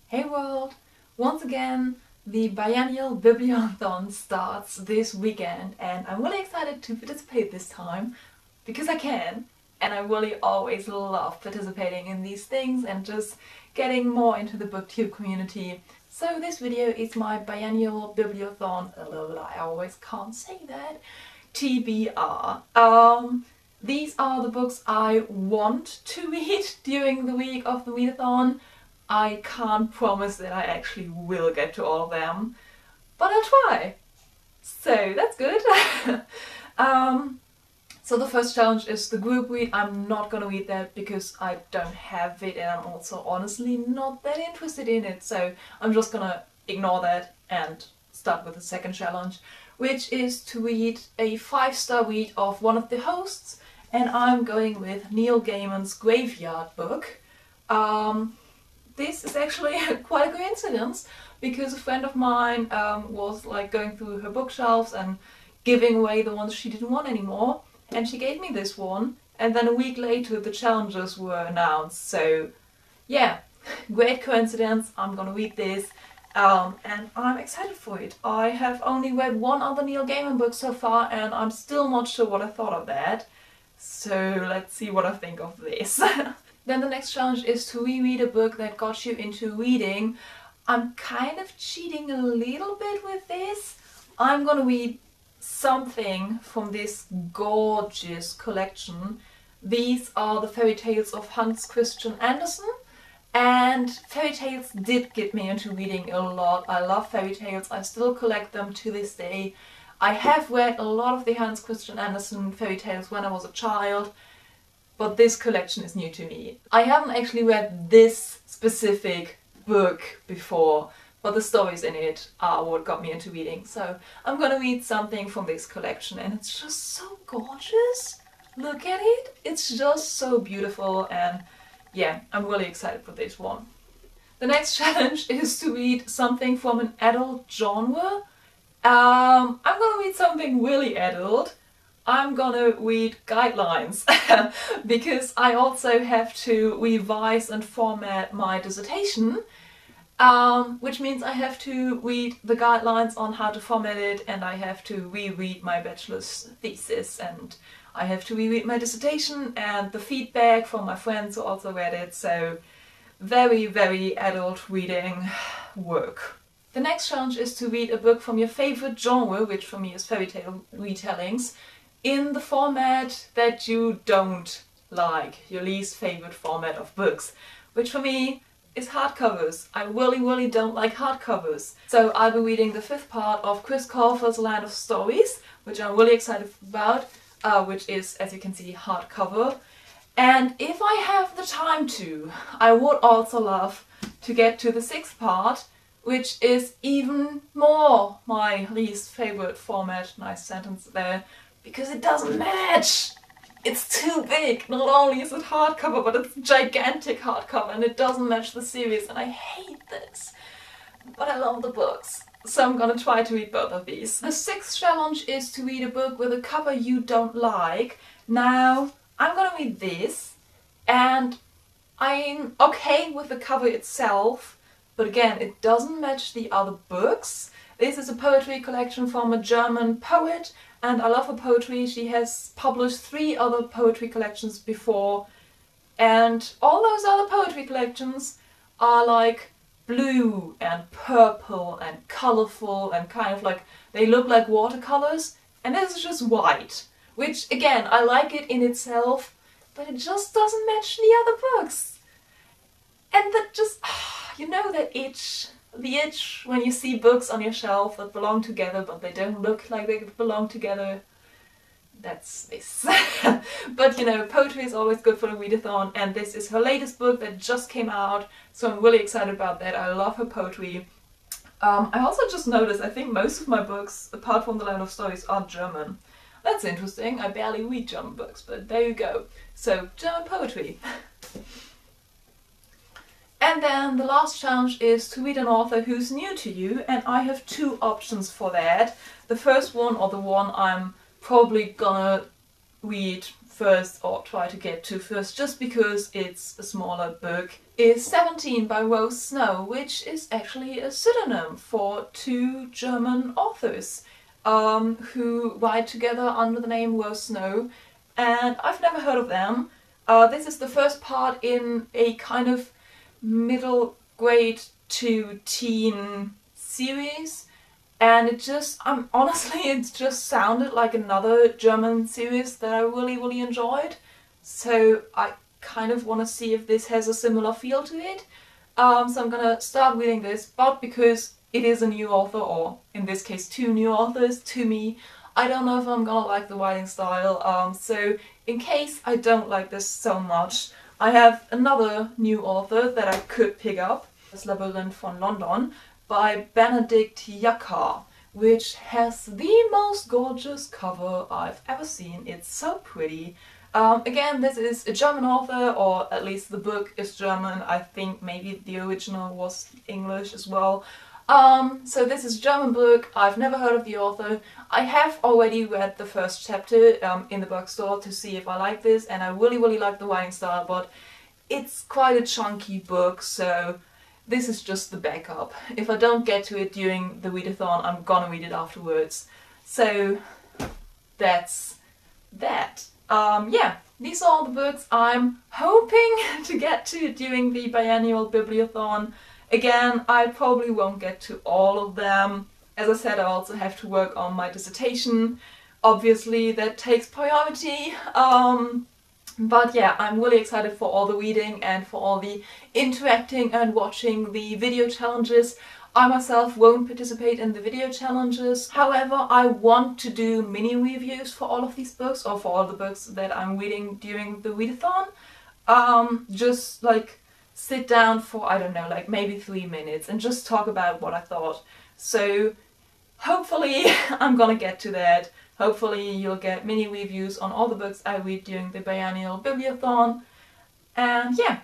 Hey world! Once again, the Biannual Bibliothon starts this weekend and I'm really excited to participate this time because I can, and I really always love participating in these things and just getting more into the booktube community. So this video is my Biannual Bibliothon, I always can't say that, TBR. These are the books I want to read during the week of the readathon. I can't promise that I actually will get to all of them, but I'll try. So that's good. So the first challenge is the group read. I'm not gonna read that because I don't have it and I'm also honestly not that interested in it. So I'm just gonna ignore that and start with the second challenge, which is to read a 5-star read of one of the hosts, and I'm going with Neil Gaiman's Graveyard book. This is actually quite a coincidence because a friend of mine was like going through her bookshelves and giving away the ones she didn't want anymore, and she gave me this one, and then a week later the challenges were announced. So yeah, great coincidence. I'm gonna read this and I'm excited for it. I have only read one other Neil Gaiman book so far and I'm still not sure what I thought of that. So let's see what I think of this. Then the next challenge is to reread a book that got you into reading. I'm kind of cheating a little bit with this. I'm gonna read something from this gorgeous collection. These are the fairy tales of Hans Christian Andersen, and fairy tales did get me into reading a lot. I love fairy tales, I still collect them to this day. I have read a lot of the Hans Christian Andersen fairy tales when I was a child, but this collection is new to me. I haven't actually read this specific book before, but the stories in it are what got me into reading. So I'm gonna read something from this collection, and it's just so gorgeous. Look at it, it's just so beautiful, and yeah, I'm really excited for this one. The next challenge is to read something from an adult genre. I'm gonna read something really adult. I'm gonna read guidelines because I also have to revise and format my dissertation, which means I have to read the guidelines on how to format it, and I have to reread my bachelor's thesis, and I have to reread my dissertation and the feedback from my friends who also read it. So very, very adult reading work. The next challenge is to read a book from your favorite genre, which for me is fairy tale retellings, in the format that you don't like, your least favorite format of books, which for me is hardcovers. I really don't like hardcovers. So I'll be reading the 5th part of Chris Colfer's Land of Stories, which I'm really excited about, which is, as you can see, hardcover. And if I have the time to, I would also love to get to the 6th part, which is even more my least favorite format, nice sentence there, because it doesn't match! It's too big! Not only is it hardcover, but it's gigantic hardcover, and it doesn't match the series, and I hate this. But I love the books, so I'm gonna try to read both of these. The 6th challenge is to read a book with a cover you don't like. Now, I'm gonna read this, and I'm okay with the cover itself, but again, it doesn't match the other books. This is a poetry collection from a German poet, and I love her poetry. She has published 3 other poetry collections before, and all those other poetry collections are like blue and purple and colourful and kind of like, they look like watercolours, and this is just white, which again, I like it in itself, but it just doesn't match the other books. And that just, you know that itch? The itch when you see books on your shelf that belong together but they don't look like they belong together. That's this. But you know, poetry is always good for the readathon, and this is her latest book that just came out, so I'm really excited about that. I love her poetry. I also just noticed, I think most of my books, apart from The Land of Stories, are German. That's interesting. I barely read German books, but there you go. So, German poetry. And then the last challenge is to read an author who's new to you, and I have 2 options for that. The first one, or the one I'm probably gonna read first, or try to get to first, just because it's a smaller book, is 17 by Rose Snow, which is actually a pseudonym for two German authors who write together under the name Rose Snow, and I've never heard of them. This is the first part in a kind of middle grade to teen series, and it just, honestly, it just sounded like another German series that I really enjoyed. So I kind of want to see if this has a similar feel to it. So I'm gonna start reading this, but because it is a new author, or in this case two new authors to me, I don't know if I'm gonna like the writing style. So in case I don't like this so much, I have another new author that I could pick up. Das Labyrinth von London by Benedict Yackar, which has the most gorgeous cover I've ever seen. It's so pretty. Again, this is a German author, or at least the book is German. I think maybe the original was English as well. So this is a German book. I've never heard of the author. I have already read the first chapter in the bookstore to see if I like this, and I really like the writing style, but it's quite a chunky book, so this is just the backup. If I don't get to it during the readathon, I'm gonna read it afterwards. So that's that. Yeah, these are all the books I'm hoping to get to during the Biannual Bibliothon. Again, I probably won't get to all of them. As I said, I also have to work on my dissertation. Obviously, that takes priority. But yeah, I'm really excited for all the reading and for all the interacting and watching the video challenges. I myself won't participate in the video challenges. However, I want to do mini reviews for all of these books, or for all the books that I'm reading during the readathon. Just like sit down for, I don't know, like maybe 3 minutes and just talk about what I thought. So hopefully I'm gonna get to that. Hopefully you'll get mini reviews on all the books I read during the Biannual Bibliothon. And yeah,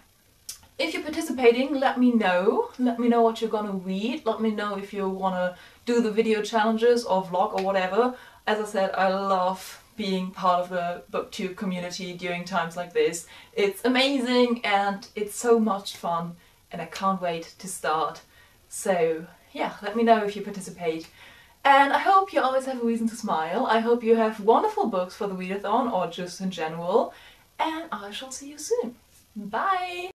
if you're participating, let me know. Let me know what you're gonna read. Let me know if you wanna do the video challenges or vlog or whatever. As I said, I love being part of the booktube community during times like this. It's amazing and it's so much fun, and I can't wait to start. So yeah, let me know if you participate. And I hope you always have a reason to smile. I hope you have wonderful books for the readathon, or just in general. And I shall see you soon. Bye!